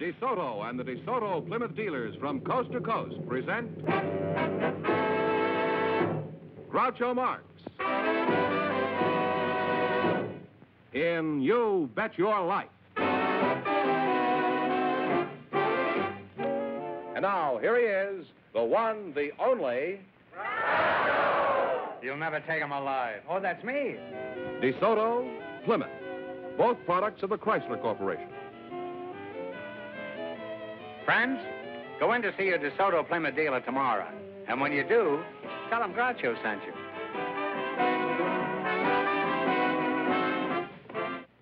DeSoto and the DeSoto Plymouth dealers from coast to coast present Groucho Marx in You Bet Your Life. And now, here he is, the one, the only... You'll never take him alive. Oh, that's me. DeSoto, Plymouth, both products of the Chrysler Corporation. Friends, go in to see your DeSoto Plymouth dealer tomorrow. And when you do, tell him Groucho sent you.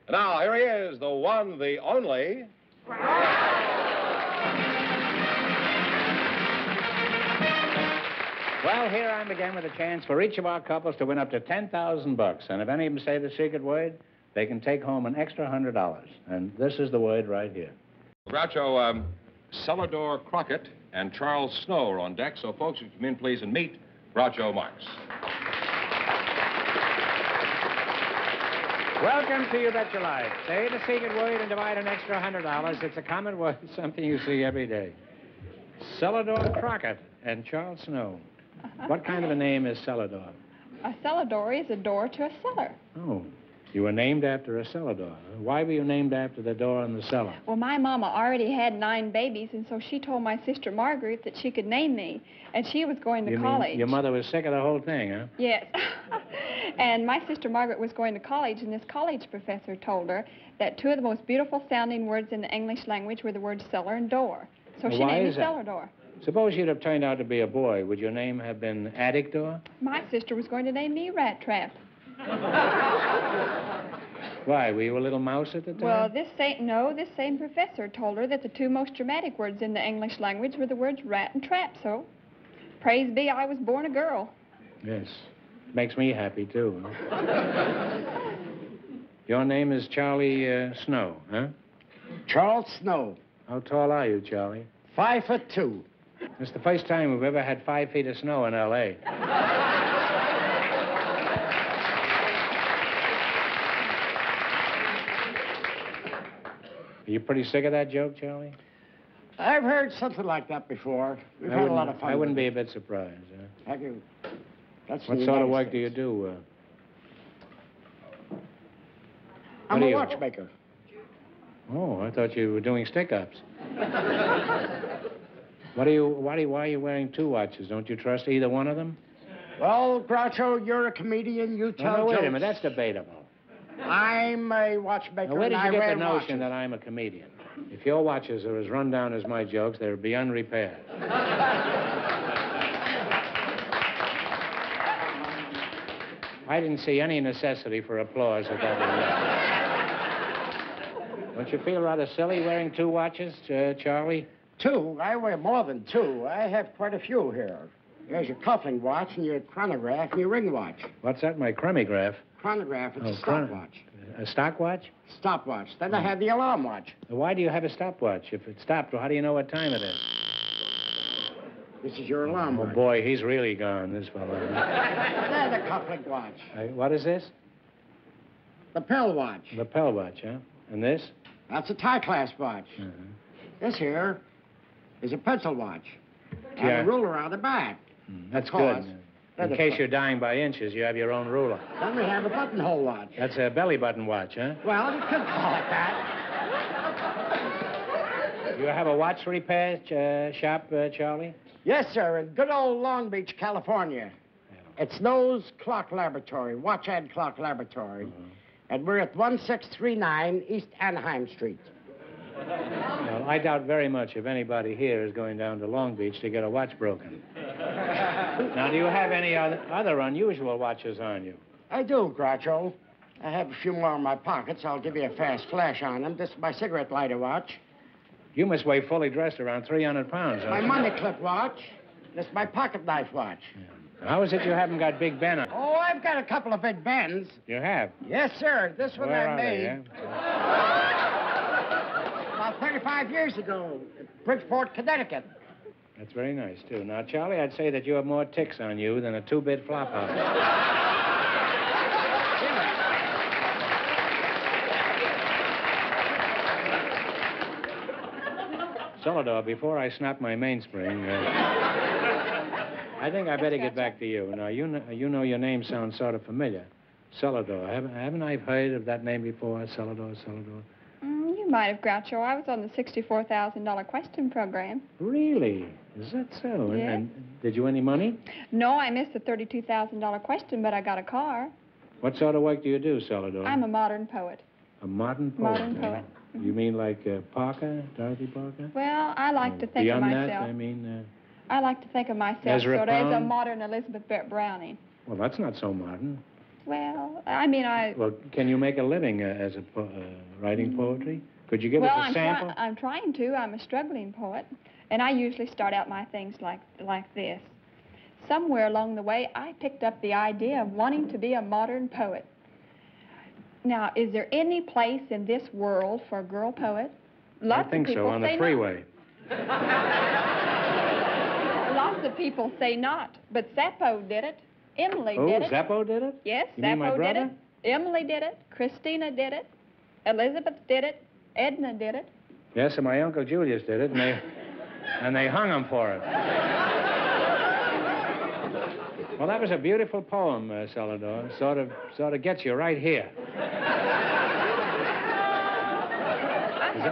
And now, here he is, the one, the only... Well, here I'm again with a chance for each of our couples to win up to $10,000. And if any of them say the secret word, they can take home an extra $100. And this is the word right here. Groucho, Celladoor Crockett and Charles Snow are on deck. So, folks, would you come in, please, and meet Groucho Marx. Welcome to You Bet Your Life. Say the secret word and divide an extra $100. It's a common word, something you see every day. Celladoor Crockett and Charles Snow. What kind of a name is Celladoor? A cellar is a door to a cellar. Oh, you were named after a cellar door. Why were you named after the door in the cellar? Well, my mama already had 9 babies, and so she told my sister Margaret that she could name me, and she was going to college. Mean your mother was sick of the whole thing, huh? Yes. And my sister Margaret was going to college, and this college professor told her that 2 of the most beautiful sounding words in the English language were the words cellar and door. So Well, she why named me is that? Celladoor. Suppose you'd have turned out to be a boy. Would your name have been Attic Door? My sister was going to name me Rat Trap. Why, were you a little mouse at the time? Well, this same professor told her that the 2 most dramatic words in the English language were the words rat and trap, so praise be I was born a girl. Yes. Makes me happy, too. Your name is Charlie Snow, huh? Charles Snow. How tall are you, Charlie? 5'2". It's the first time we've ever had 5 feet of snow in L.A. Are you pretty sick of that joke, Charlie? I've heard something like that before. We've had a lot of fun. I wouldn't with be it. a bit surprised. Huh? Have you? That's What the sort of United work do you States. do? I'm what a are you? watchmaker. Oh, I thought you were doing stick-ups. Why are you wearing 2 watches? Don't you trust either one of them? Well, Groucho, you're a comedian. You tell No, wait jokes. a minute. That's debatable. I'm a watchmaker. Now, where did and you I get wear the notion watches. that I'm a comedian? If your watches are as run down as my jokes, they would be unrepaired. I didn't see any necessity for applause at that moment. Don't you feel rather silly wearing 2 watches, Charlie? 2? I wear more than 2. I have quite a few here. There's your cuffling watch and your chronograph and your ring watch. What's that, my chronograph? Chronograph, it's a chron- stopwatch. A stopwatch? Stopwatch. Then I have the alarm watch. Why do you have a stopwatch? If it stopped, well, how do you know what time it is? This is your alarm Oh, watch. boy, he's really gone, this fellow. There's the cuffling watch. What is this? The pill watch. Lapel watch, huh? And this? That's a tie clasp watch. This here is a pencil watch. And Yeah. a ruler on the back. That's Because good. they're In the case fir- you're dying by inches, you have your own ruler. Then we have a buttonhole watch. That's a belly button watch, huh? Well, you could call it that. You have a watch repair shop, Charlie? Yes, sir, in good old Long Beach, California. It's Snow's Clock Laboratory, Watch and Clock Laboratory. And we're at 1639 East Anaheim Street. Well, I doubt very much if anybody here is going down to Long Beach to get a watch broken. Now, do you have any other unusual watches on you? I do, Groucho. I have a few more in my pockets. I'll give you a fast flash on them. This is my cigarette lighter watch. You must weigh fully dressed around 300 pounds, My don't you? money clip watch. This is my pocket knife watch. How is it you haven't got Big Ben on? Oh, I've got a couple of Big Bens. You have? Yes, sir. This one Where I are made they, about 35 years ago at Bridgeport, Connecticut. That's very nice, too. Now, Charlie, I'd say that you have more ticks on you than a 2-bit flop house. Celladoor, before I snap my mainspring, I think I better get back to you. Now, you know your name sounds sort of familiar. Celladoor. Haven't I heard of that name before? Celladoor. You might have, Groucho. I was on the $64,000 question program. Really? Is that so? Yes. And did you win any money? No, I missed the $32,000 question, but I got a car. What sort of work do you do, Celladoor? I'm a modern poet. A modern poet? Modern poet. You mean like Parker, Dorothy Parker? Well, I like to think of Beyond myself. that, I mean... I like to think of myself Ezra sort of as a Pound? modern Elizabeth Browning. Well, that's not so modern. Well, I mean, Well, can you make a living as writing poetry? Could you give us a sample? I'm trying to. I'm a struggling poet, and I usually start out my things like this. Somewhere along the way, I picked up the idea of wanting to be a modern poet. Now, is there any place in this world for a girl poet? I think so, on the freeway. Lots of people say not, but Zappo did it. Emily did it. Zappo did it? Yes, You mean my Zappo did brother? it. Emily did it. Christina did it. Elizabeth did it. Edna did it. Yes, and my Uncle Julius did it, and they hung him for it. Well, that was a beautiful poem, Celladoor. Sort of gets you right here.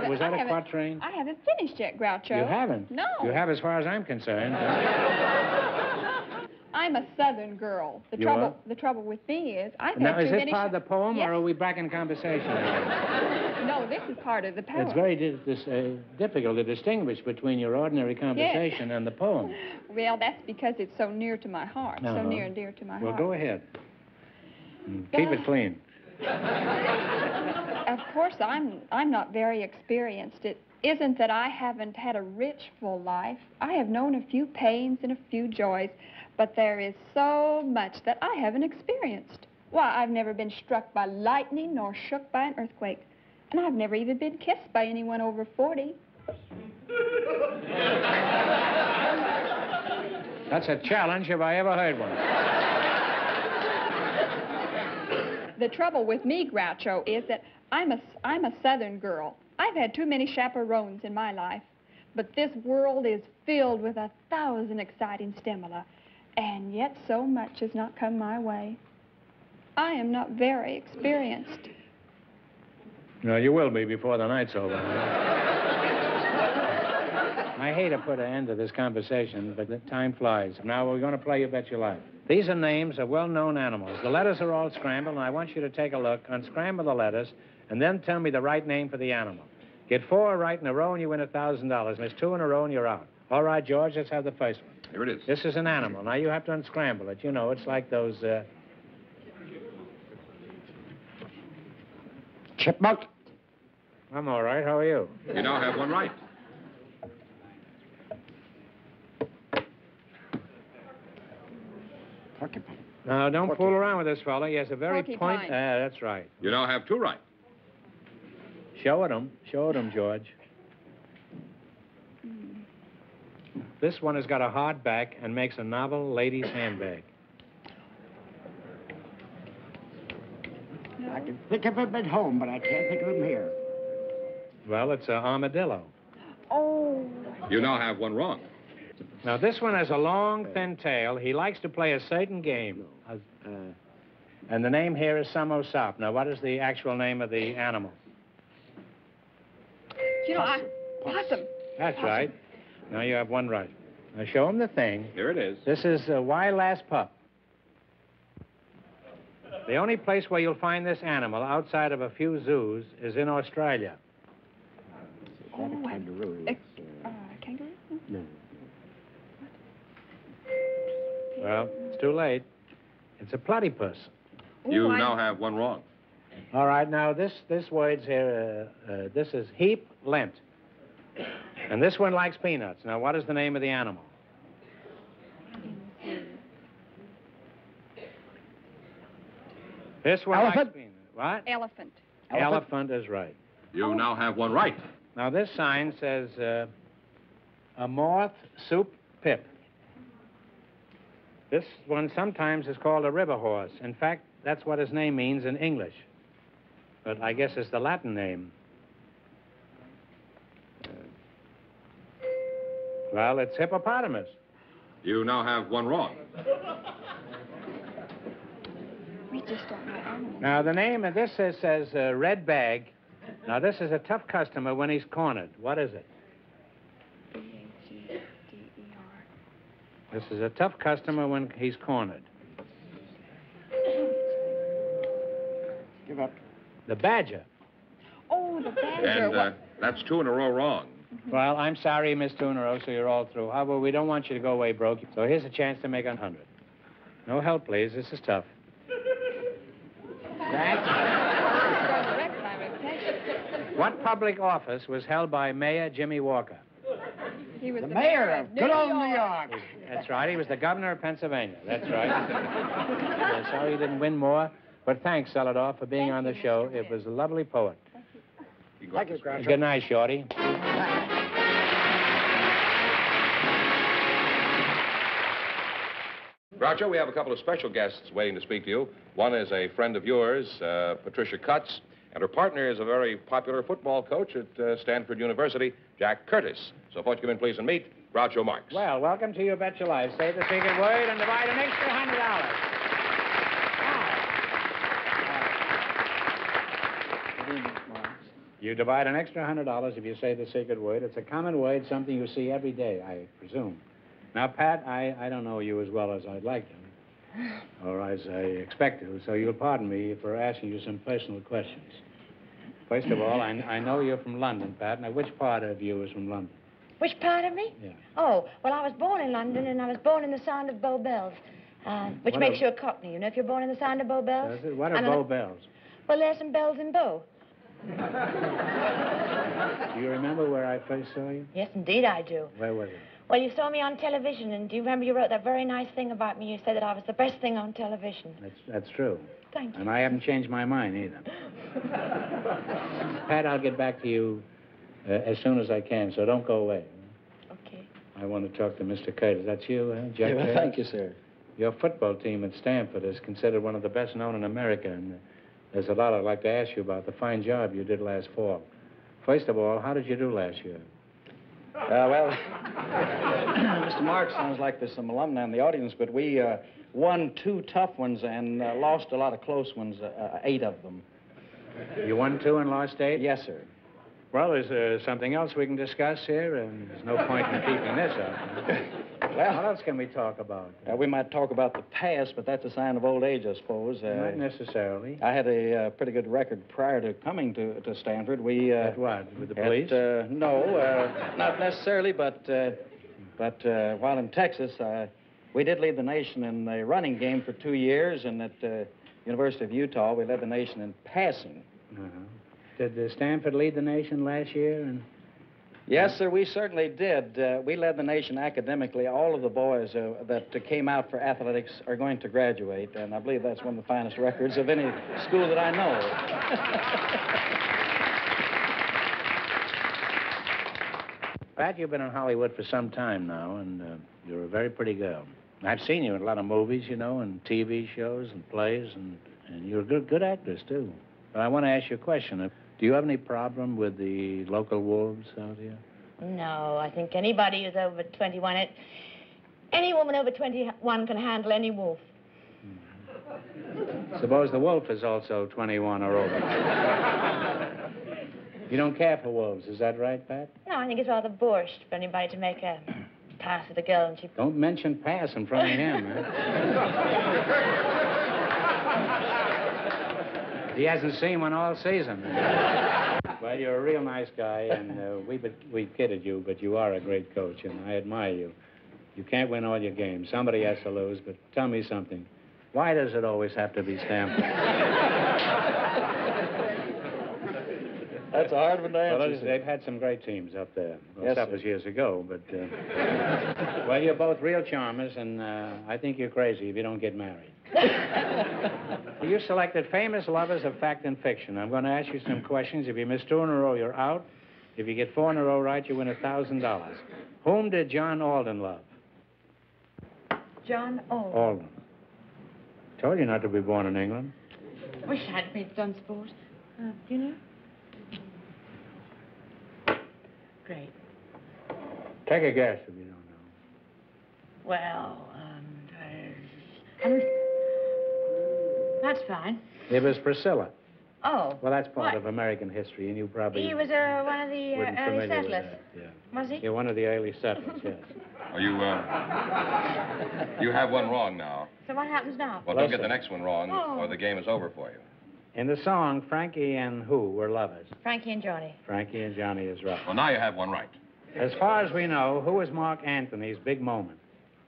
Was that a quatrain? I haven't finished yet, Groucho. You haven't? No. You have as far as I'm concerned. I'm a Southern girl. The trouble with me is I've had Now, too is this many... part of the poem, Yes. or are we back in conversation? No, this is part of the poem. It's very difficult to distinguish between your ordinary conversation and the poem. Well, that's because it's so near to my heart, so near and dear to my Well, heart. go ahead. Keep it clean. Of course, I'm not very experienced. It isn't that I haven't had a rich, full life. I have known a few pains and a few joys, but there is so much that I haven't experienced. Why, I've never been struck by lightning nor shook by an earthquake. And I've never even been kissed by anyone over 40. That's a challenge if I ever heard one. The trouble with me, Groucho, is that I'm a Southern girl. I've had too many chaperones in my life. But this world is filled with 1,000 exciting stimuli. And yet so much has not come my way. I am not very experienced. No, you will be before the night's over. I hate to put an end to this conversation, but the time flies. Now we're going to play You Bet Your Life. These are names of well-known animals. The letters are all scrambled, and I want you to take a look, unscramble the letters, and then tell me the right name for the animal. Get 4 right in a row, and you win $1,000. Miss 2 in a row, and you're out. All right, George, let's have the first one. Here it is. This is an animal. Now, you have to unscramble it. You know, it's like those... Chipmunk. I'm all right. How are you? You now have one right. Porcupine. Now, don't fool around with this fella. He has a very Porcupine. That's right. You now have 2 right. Show it him. Show it him, George. This one has got a hard back and makes a novel lady's handbag. I can think of him at home, but I can't think of him here. Well, it's an armadillo. Oh. You now have 1 wrong. Now, this one has a long, thin tail. He likes to play a certain game. And the name here is Samosop. Now, what is the actual name of the animal? You know, possum. That's right. Now you have 1 right. Now, show him the thing. Here it is. This is Why Last Pup. The only place where you'll find this animal outside of a few zoos is in Australia. Is that a kangaroo? Kangaroo? No. Well, it's too late. It's a platypus. You now have 1 wrong. All right, now this word's here, this is heap lint. And this one likes peanuts. Now, what is the name of the animal? This one Elephant. likes peanuts. What? Elephant. Elephant is right. You now have 1 right. Now, this sign says, a moth soup pip. This one sometimes is called a river horse. In fact, that's what his name means in English. But I guess it's the Latin name. Well, it's hippopotamus. You now have one wrong. We just don't know animals. Now, the name of this says red bag. Now, this is a tough customer when he's cornered. What is it? B-A-G-D-E-R. This is a tough customer when he's cornered. Give up. The badger. Oh, the badger. And that's 2 in a row wrong. Well, I'm sorry, Miss Tunero, so you're all through. However, we don't want you to go away broke. So here's a chance to make 100. No help, please. This is tough. What public office was held by Mayor Jimmy Walker? He was The mayor of good old New York. That's right. He was the governor of Pennsylvania. That's right. Yeah, sorry you didn't win more, but thanks, Celladoor, for being on the show. It was a lovely poet. Thank you, Groucho. Good night, Shorty. Groucho, we have a couple of special guests waiting to speak to you. One is a friend of yours, Patricia Cutts, and her partner is a very popular football coach at Stanford University, Jack Curtis. So, folks, come in, please, and meet Groucho Marx. Well, welcome to You Bet Your Life. Say the secret word and divide an extra $100. You divide an extra $100 if you say the secret word. It's a common word, something you see every day, I presume. Now, Pat, I don't know you as well as I'd like to, or as I expect to, so you'll pardon me for asking you some personal questions. First of all, I know you're from London, Pat. Now, which part of you is from London? Which part of me? Yeah. Oh, well, I was born in London, and I was born in the sound of Bow Bells, which What makes are- you a Cockney, you know, if you're born in the sound of Bow Bells. Does it? What are And Bow Bells? Well, there's some bells in Bow. Do you remember where I first saw you? Yes, indeed I do. Where was it? Well, you saw me on television, and do you remember you wrote that very nice thing about me? You said that I was the best thing on television. That's true. Thank you. And I haven't changed my mind either. Pat, I'll get back to you as soon as I can, so don't go away. Okay. I want to talk to Mr. Curtis. That's you, Jack Curtis? Thank you, sir. Your football team at Stanford is considered one of the best known in America, and there's a lot I'd like to ask you about the fine job you did last fall. First of all, how did you do last year? Well, Mr. Marx, sounds like there's some alumni in the audience, but we won 2 tough ones and lost a lot of close ones, 8 of them. You won 2 and lost 8? Yes, sir. Well, is there something else we can discuss here? There's no point in keeping this up. Well, what else can we talk about? We might talk about the past, but that's a sign of old age, I suppose. Not necessarily. I had a pretty good record prior to coming to Stanford. We At what? With the police? No, not necessarily, but while in Texas, we did lead the nation in the running game for 2 years, and at University of Utah, we led the nation in passing. Uh-huh. Did Stanford lead the nation last year? Yes, sir, we certainly did. We led the nation academically. All of the boys that came out for athletics are going to graduate, and I believe that's one of the finest records of any school that I know. Pat, you've been in Hollywood for some time now, and you're a very pretty girl. I've seen you in a lot of movies, you know, and TV shows and plays, and you're a good actress, too. But I want to ask you a question. Do you have any problem with the local wolves out here? No, I think anybody who's over 21, any woman over 21 can handle any wolf. Suppose the wolf is also 21 or over. You don't care for wolves, is that right, Pat? No, I think it's rather borscht for anybody to make a pass at a girl and she... Don't mention pass in front of him, He hasn't seen one all season. Well, you're a real nice guy, and we've kidded you, but you are a great coach, and I admire you. You can't win all your games. Somebody has to lose, but tell me something. Why does it always have to be Stanford? That's a hard one to answer. Well, they've had some great teams up there. Well, Yes, that sir. was years ago, but... well, you're both real charmers, and I think you're crazy if you don't get married. You selected famous lovers of fact and fiction. I'm going to ask you some questions. If you miss 2 in a row, you're out. If you get 4 in a row right, you win $1,000. Whom did John Alden love? John Alden. Alden. Told you not to be born in England. Wish I'd been done sport. Do you know? Great. Take a guess if you don't know. Well, that's fine. It was Priscilla. Oh. Well, that's part what? of American history, and you probably He was one of the wouldn't early familiar with settlers. that, yeah. Was he? You're one of the early settlers, yes. Are you, you have one wrong now. So what happens now? Well, don't get the next one wrong, Oh. or the game is over for you. In the song, Frankie and who were lovers? Frankie and Johnny. Frankie and Johnny is right. Well, now you have one right. As far as we know, who was Mark Antony's big moment?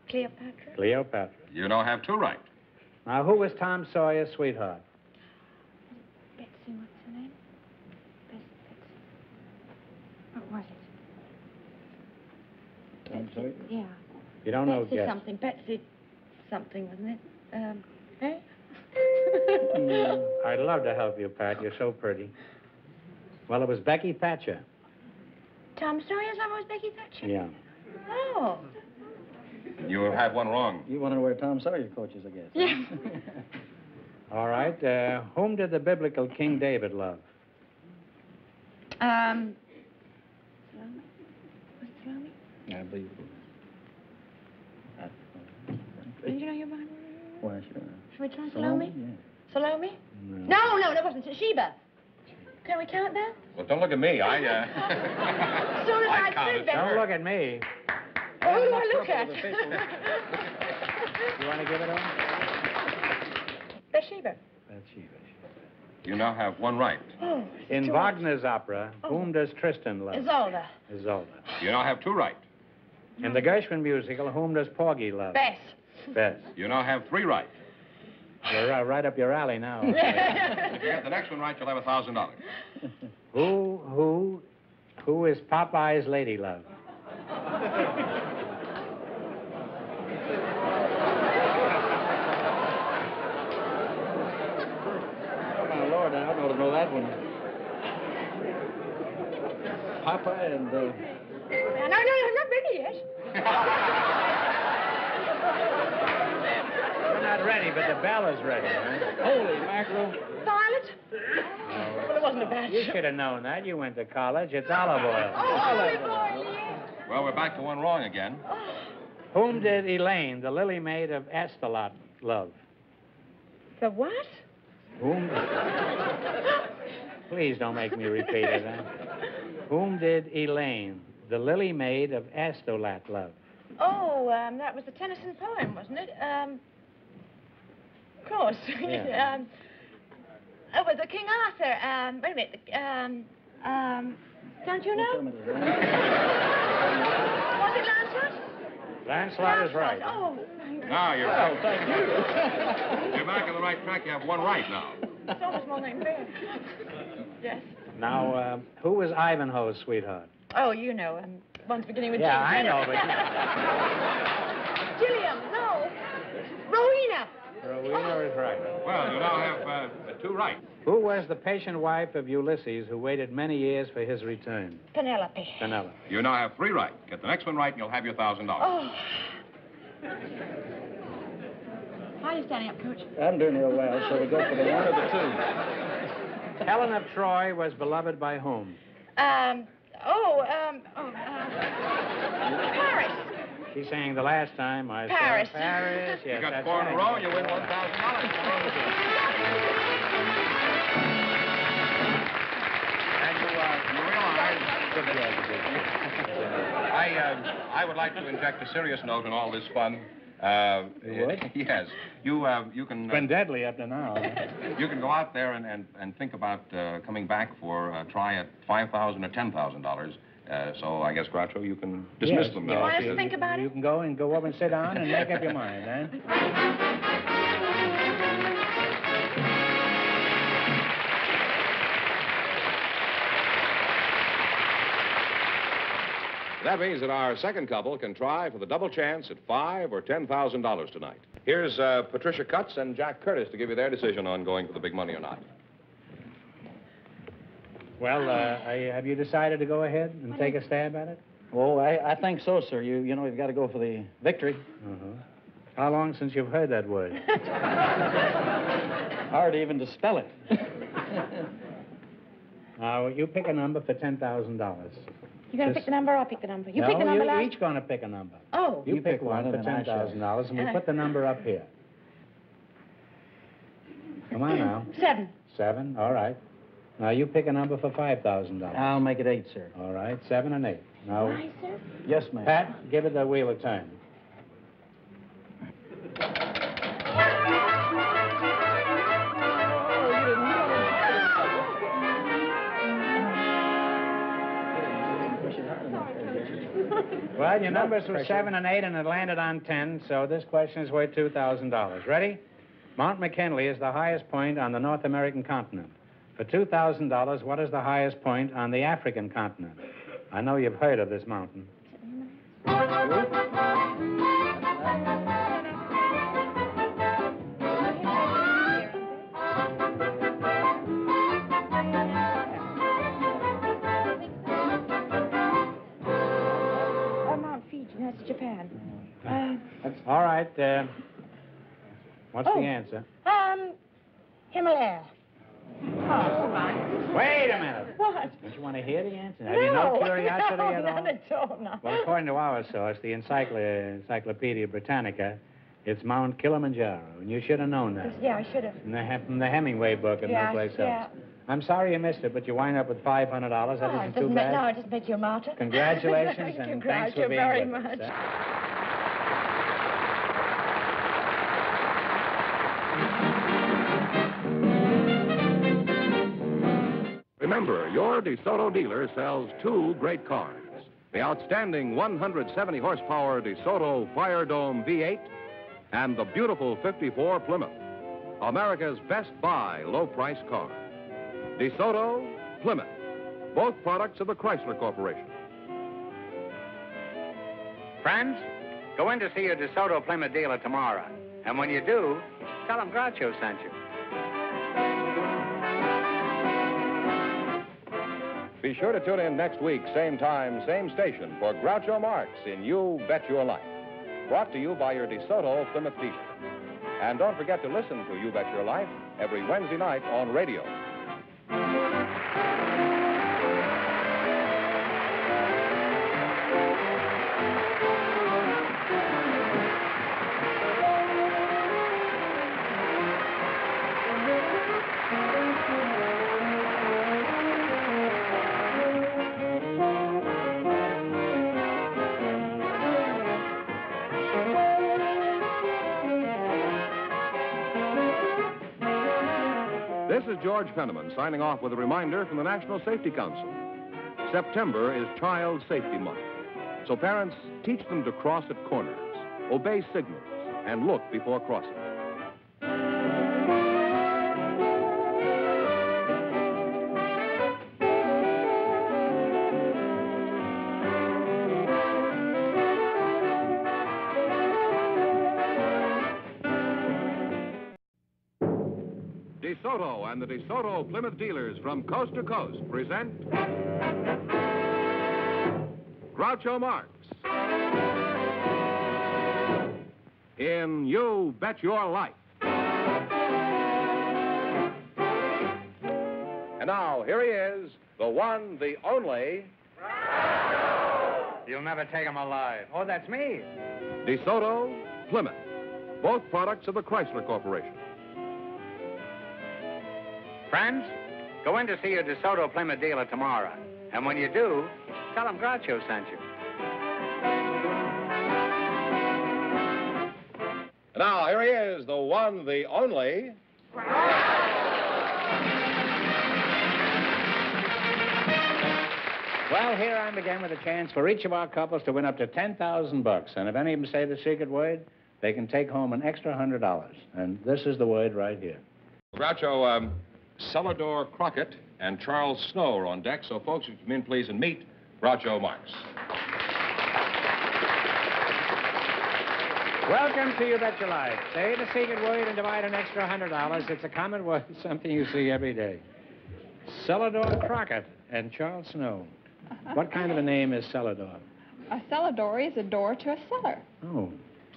Cleopatra. Cleopatra. You now have two right. Now, who was Tom Sawyer's sweetheart? Betsy, what's her name? Betsy. What was it? Tom Sawyer? Yeah. You don't know, Betsy guess. something. Betsy something, wasn't it? Eh? I'd love to help you, Pat. You're so pretty. Well, it was Becky Thatcher. Tom Sawyer's mama was Becky Thatcher? Yeah. Oh. You have one wrong. You want to know where Tom Sawyer coaches, I guess. Yeah. All right. Whom did the biblical King David love? Salome? Was it Salome? I believe it Did you know your Bible? Why, sure. Should we try Salome? Yeah. Salome? No. No, that wasn't Sheba. Can we count that? Well, don't look at me. As soon as I counted. said that. Don't look at me. Oh, who do I look at? You want to give it on? Bathsheba. Bathsheba. You now have one right. Oh, In George. Wagner's opera, whom does Tristan love? Isolde. Isolde. You now have two right. In the Gershwin musical, whom does Porgy love? Bess. Bess. You now have three right. You're right up your alley now. If you get the next one right, you'll have $1,000. Who is Popeye's lady love? Oh, my Lord, I ought to know that one. Papa and, No, not ready yet. We're not ready, but the bell is ready. Huh? holy mackerel. Violet. Well, it wasn't a bad You should have known that. You went to college. It's olive oil. olive oil, yes. Well, we're back to one wrong again. Whom did Elaine, the lily maid of Astolat, love? The what? Whom? Please don't make me repeat it. Huh? Whom did Elaine, the lily maid of Astolat, love? Oh, that was the Tennyson poem, wasn't it? Of course. Yeah. Oh, but the King Arthur. Wait a minute. Don't you know? Was it Lancelot? Lancelot is right. Oh, Now you're back. Thank you. You're back on the right track. You have one right now. it's almost more than fair. Yes. Now, who was Ivanhoe's sweetheart? Oh, you know, one's beginning with Yeah, G. I know, but... Gilliam, no. Rowena. Rowena is right. Well, you now have two right. Who was the patient wife of Ulysses who waited many years for his return? Penelope. Penelope. You now have three right. Get the next one right, and you'll have your $1,000. Oh. How are you standing up, Coach? I'm doing real well, so we go for the one or the two. Helen of Troy was beloved by whom? Paris. She sang the last time. I saw Paris. Paris. Yes, You got that's four in a right. row, and you win $1,000. And you realize... I would like to inject a serious note in all this fun. You would? Yes. You can... It's been deadly up to now. You can go out there and think about coming back for a try at $5,000 or $10,000. So I guess, Groucho, you can dismiss them now. You want us to think about You it? can go over and sit down and make up your mind, huh? That means that our second couple can try for the double chance at $5,000 or $10,000 tonight. Here's Patricia Cutts and Jack Curtis to give you their decision on going for the big money or not. Well, have you decided to go ahead and take a stab at it? Oh, I think so, sir. You know, you've got to go for the victory. Uh-huh. How long since you've heard that word? Hard even to spell it. Now, you pick a number for $10,000. You going to pick the number or I'll pick the number? You pick the number you're last. each going to pick a number. Oh. You pick one for $10,000, and we put the number up here. Come on now. 7. 7, all right. Now, you pick a number for $5,000. I'll make it 8, sir. All right, 7 and 8. Now, Why, sir? Yes, ma'am. Pat, give it the wheel a turn. Well, your numbers were 7 and 8, and it landed on 10, so this question is worth $2,000. Ready? Mount McKinley is the highest point on the North American continent. For $2,000, what is the highest point on the African continent? I know you've heard of this mountain. Mount Fiji. That's Japan. All right. What's the answer? Himalaya. Wait a minute. What? Don't you want to hear the answer? Have you no curiosity no, at all? Not at all, no. Well, according to our source, the Encyclopedia Britannica, it's Mount Kilimanjaro, and you should have known that. Yeah, I should have. From the Hemingway book and no place else. I'm sorry you missed it, but you wind up with $500. That isn't too bad. No, it doesn't make you a martyr. Congratulations, and thanks for being very with much. us. Remember, your DeSoto dealer sells 2 great cars. The outstanding 170 horsepower DeSoto Fire Dome V8 and the beautiful 54 Plymouth. America's best buy low-price car. DeSoto, Plymouth, both products of the Chrysler Corporation. Friends, go in to see your DeSoto Plymouth dealer tomorrow. And when you do, tell him Groucho sent you. Be sure to tune in next week, same time, same station, for Groucho Marx in You Bet Your Life. Brought to you by your DeSoto Plymouth dealer. And don't forget to listen to You Bet Your Life every Wednesday night on radio. This is George Fenneman signing off with a reminder from the National Safety Council. September is Child Safety Month. So parents, teach them to cross at corners, obey signals, and look before crossing. DeSoto and the DeSoto Plymouth dealers from coast to coast present Groucho Marx in You Bet Your Life. And now, here he is, the one, the only... You'll never take him alive. Oh, that's me. DeSoto, Plymouth, both products of the Chrysler Corporation. Friends, go in to see your DeSoto Plymouth dealer tomorrow. And when you do, tell him Groucho sent you. Now, here he is, the one, the only... Well, here I'm again with a chance for each of our couples to win up to $10,000. And if any of them say the secret word, they can take home an extra $100. And this is the word right here. Groucho, Celladoor Crockett and Charles Snow are on deck. So, folks, if you come in, please, and meet Groucho Marx. Welcome to You Bet Your Life. Say the secret word and divide an extra $100. It's a common word, something you see every day. Celladoor Crockett and Charles Snow. What kind of a name is Celladoor? A cellar door is a door to a cellar. Oh.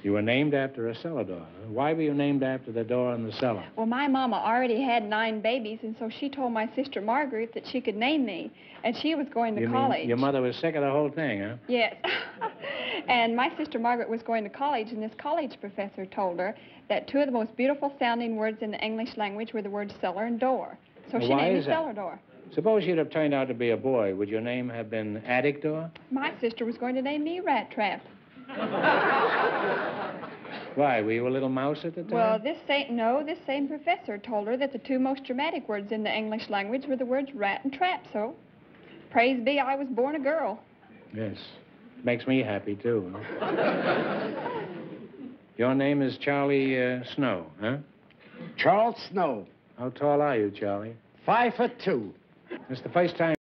You were named after a cellar door. Huh? Why were you named after the door in the cellar? Well, my mama already had 9 babies, and so she told my sister Margaret that she could name me, and she was going to You college. mean your mother was sick of the whole thing, huh? Yes. And my sister Margaret was going to college, and this college professor told her that 2 of the most beautiful sounding words in the English language were the words cellar and door. So Well, she why named me is that? Celladoor. Suppose you'd have turned out to be a boy. Would your name have been Attic Door? My sister was going to name me Rat Trap. Why, were you a little mouse at the time? Well, this same professor told her that the 2 most dramatic words in the English language were the words rat and trap, so praise be I was born a girl. Yes. Makes me happy, too. Huh? Your name is Charlie Snow, huh? Charles Snow, How tall are you, Charlie? 5'2". It's the first time